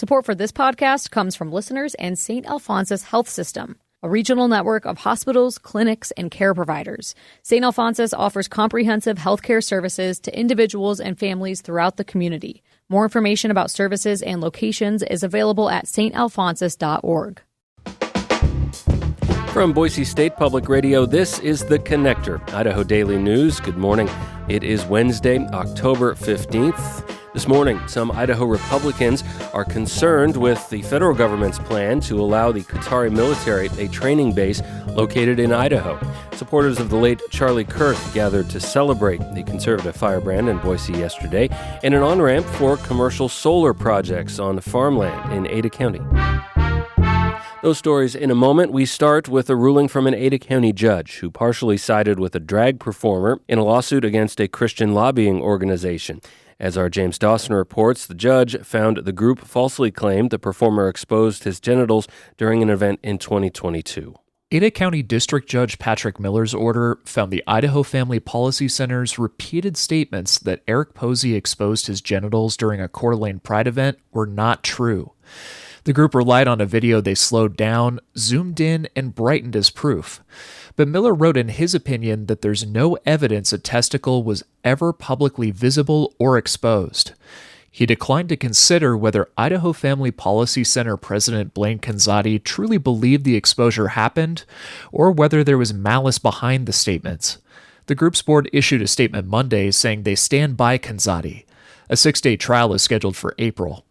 Support for this podcast comes from listeners and St. Alphonsus Health System, a regional network of hospitals, clinics, and care providers. St. Alphonsus offers comprehensive healthcare services to individuals and families throughout the community. More information about services and locations is available at stalphonsus.org. From Boise State Public Radio, this is The Connector, Idaho Daily News. Good morning. It is Wednesday, October 15th. This morning, some Idaho Republicans are concerned with the federal government's plan to allow the Qatari military a training base located in Idaho. Supporters of the late Charlie Kirk gathered to celebrate the conservative firebrand in Boise yesterday and an on-ramp for commercial solar projects on farmland in Ada County. Those stories in a moment. We start with a ruling from an Ada County judge who partially sided with a drag performer in a lawsuit against a Christian lobbying organization. As our James Dawson reports, the judge found the group falsely claimed the performer exposed his genitals during an event in 2022. Ada County District Judge Patrick Miller's order found the Idaho Family Policy Center's repeated statements that Eric Posey exposed his genitals during a Coeur d'Alene Pride event were not true. The group relied on a video they slowed down, zoomed in, and brightened as proof. But Miller wrote in his opinion that there's no evidence a testicle was ever publicly visible or exposed. He declined to consider whether Idaho Family Policy Center President Blaine Canzati truly believed the exposure happened, or whether there was malice behind the statements. The group's board issued a statement Monday saying they stand by Canzati. A 6-day trial is scheduled for April.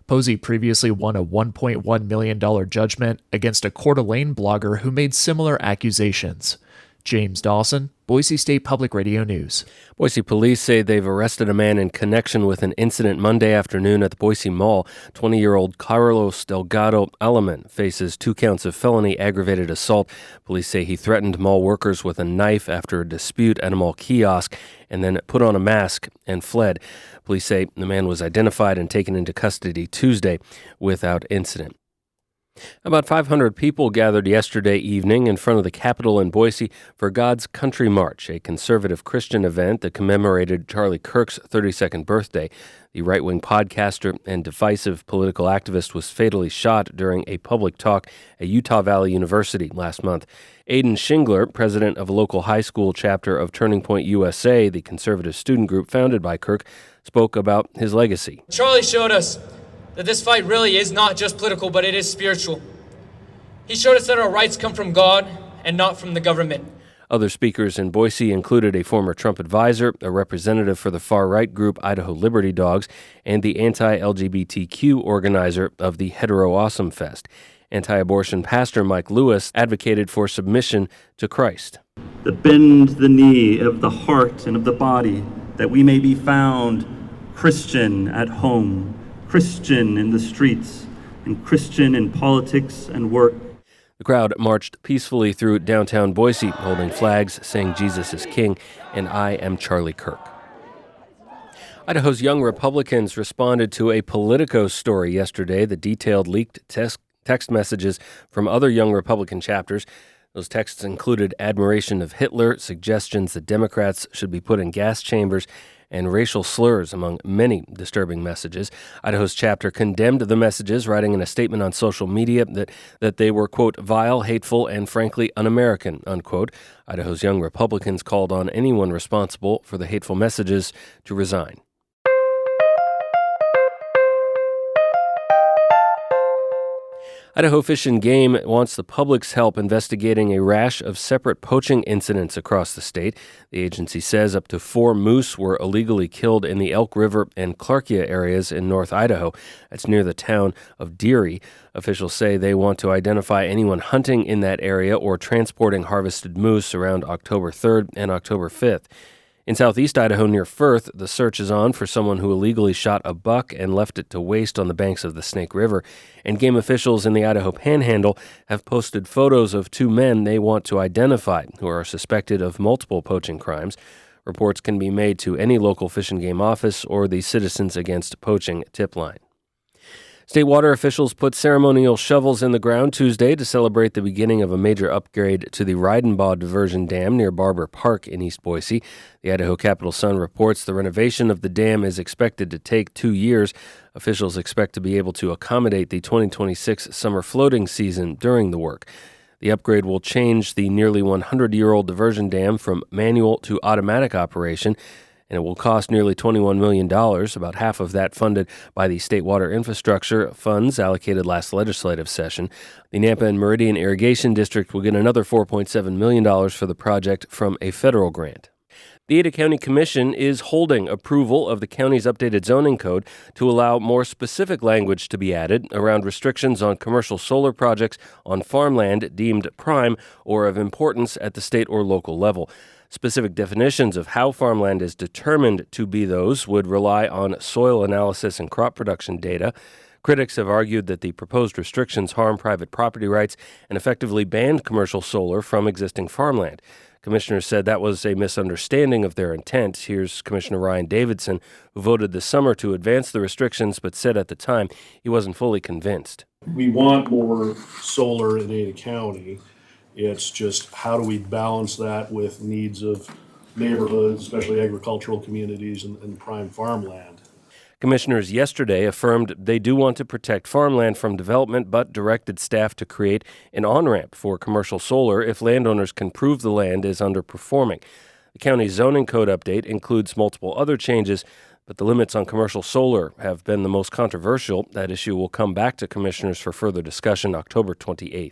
Posey previously won a $1.1 million judgment against a Coeur d'Alene blogger who made similar accusations. James Dawson, Boise State Public Radio News. Boise police say they've arrested a man in connection with an incident Monday afternoon at the Boise Mall. 20-year-old Carlos Delgado Alaman faces 2 counts of felony aggravated assault. Police say he threatened mall workers with a knife after a dispute at a mall kiosk and then put on a mask and fled. Police say the man was identified and taken into custody Tuesday without incident. About 500 people gathered yesterday evening in front of the Capitol in Boise for God's Country March, a conservative Christian event that commemorated Charlie Kirk's 32nd birthday. The right-wing podcaster and divisive political activist was fatally shot during a public talk at Utah Valley University last month. Aidan Shingler, president of a local high school chapter of Turning Point USA, the conservative student group founded by Kirk, spoke about his legacy. Charlie showed us that this fight really is not just political, but it is spiritual. He showed us that our rights come from God and not from the government. Other speakers in Boise included a former Trump advisor, a representative for the far-right group Idaho Liberty Dogs, and the anti-LGBTQ organizer of the Hetero Awesome Fest. Anti-abortion pastor Mike Lewis advocated for submission to Christ. That bend the knee of the heart and of the body, that we may be found Christian at home, Christian in the streets, and Christian in politics and work. The crowd marched peacefully through downtown Boise, holding flags saying Jesus is King and I am Charlie Kirk. Idaho's young Republicans responded to a Politico story yesterday that detailed leaked text messages from other young Republican chapters. Those texts included admiration of Hitler, suggestions that Democrats should be put in gas chambers, and racial slurs, among many disturbing messages. Idaho's chapter condemned the messages, writing in a statement on social media that they were, quote, vile, hateful, and frankly un-American, unquote. Idaho's young Republicans called on anyone responsible for the hateful messages to resign. Idaho Fish and Game wants the public's help investigating a rash of separate poaching incidents across the state. The agency says up to 4 moose were illegally killed in the Elk River and Clarkia areas in North Idaho. That's near the town of Deary. Officials say they want to identify anyone hunting in that area or transporting harvested moose around October 3rd and October 5th. In southeast Idaho near Firth, the search is on for someone who illegally shot a buck and left it to waste on the banks of the Snake River. And game officials in the Idaho Panhandle have posted photos of 2 men they want to identify who are suspected of multiple poaching crimes. Reports can be made to any local Fish and Game office or the Citizens Against Poaching tip line. State water officials put ceremonial shovels in the ground Tuesday to celebrate the beginning of a major upgrade to the Reidenbaugh Diversion Dam near Barber Park in East Boise. The Idaho Capital Sun reports the renovation of the dam is expected to take 2 years. Officials expect to be able to accommodate the 2026 summer floating season during the work. The upgrade will change the nearly 100-year-old diversion dam from manual to automatic operation, and it will cost nearly $21 million, about half of that funded by the state water infrastructure funds allocated last legislative session. The Nampa and Meridian Irrigation District will get another $4.7 million for the project from a federal grant. The Ada County Commission is holding approval of the county's updated zoning code to allow more specific language to be added around restrictions on commercial solar projects on farmland deemed prime or of importance at the state or local level. Specific definitions of how farmland is determined to be those would rely on soil analysis and crop production data. Critics have argued that the proposed restrictions harm private property rights and effectively banned commercial solar from existing farmland. Commissioners said that was a misunderstanding of their intent. Here's Commissioner Ryan Davidson, who voted this summer to advance the restrictions, but said at the time he wasn't fully convinced. We want more solar in Ada County. It's just how do we balance that with needs of neighborhoods, especially agricultural communities and prime farmland. Commissioners yesterday affirmed they do want to protect farmland from development, but directed staff to create an on-ramp for commercial solar if landowners can prove the land is underperforming. The county's zoning code update includes multiple other changes, but the limits on commercial solar have been the most controversial. That issue will come back to commissioners for further discussion October 28th.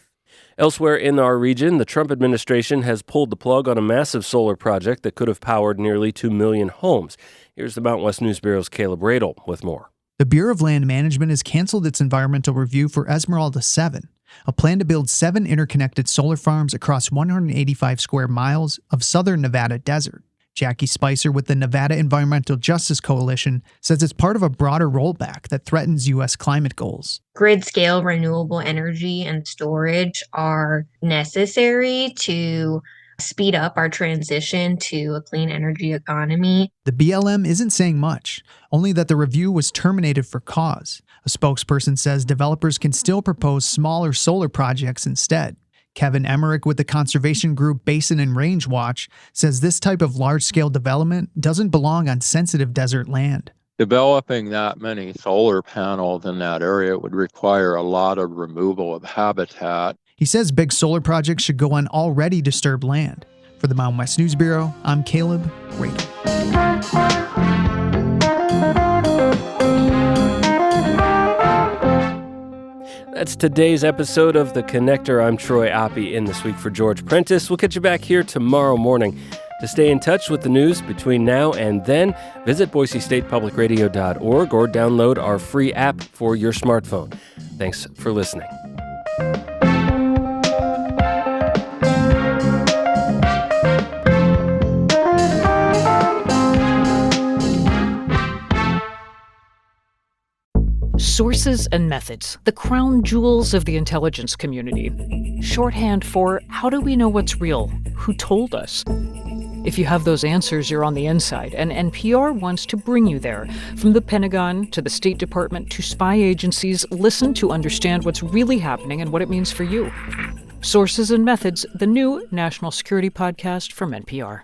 Elsewhere in our region, the Trump administration has pulled the plug on a massive solar project that could have powered nearly 2 million homes. Here's the Mountain West News Bureau's Caleb Radel with more. The Bureau of Land Management has canceled its environmental review for Esmeralda 7, a plan to build 7 interconnected solar farms across 185 square miles of southern Nevada desert. Jackie Spicer with the Nevada Environmental Justice Coalition says it's part of a broader rollback that threatens U.S. climate goals. Grid-scale renewable energy and storage are necessary to speed up our transition to a clean energy economy. The BLM isn't saying much, only that the review was terminated for cause. A spokesperson says developers can still propose smaller solar projects instead. Kevin Emmerich with the conservation group Basin and Range Watch says this type of large-scale development doesn't belong on sensitive desert land. Developing that many solar panels in that area would require a lot of removal of habitat. He says big solar projects should go on already disturbed land. For the Mountain West News Bureau, I'm Caleb Radel. That's today's episode of The Connector. I'm Troy Oppie in this week for George Prentice. We'll catch you back here tomorrow morning. To stay in touch with the news between now and then, visit BoiseStatePublicRadio.org or download our free app for your smartphone. Thanks for listening. Sources and methods, the crown jewels of the intelligence community. Shorthand for how do we know what's real? Who told us? If you have those answers, you're on the inside, and NPR wants to bring you there. From the Pentagon to the State Department to spy agencies, listen to understand what's really happening and what it means for you. Sources and Methods, the new national security podcast from NPR.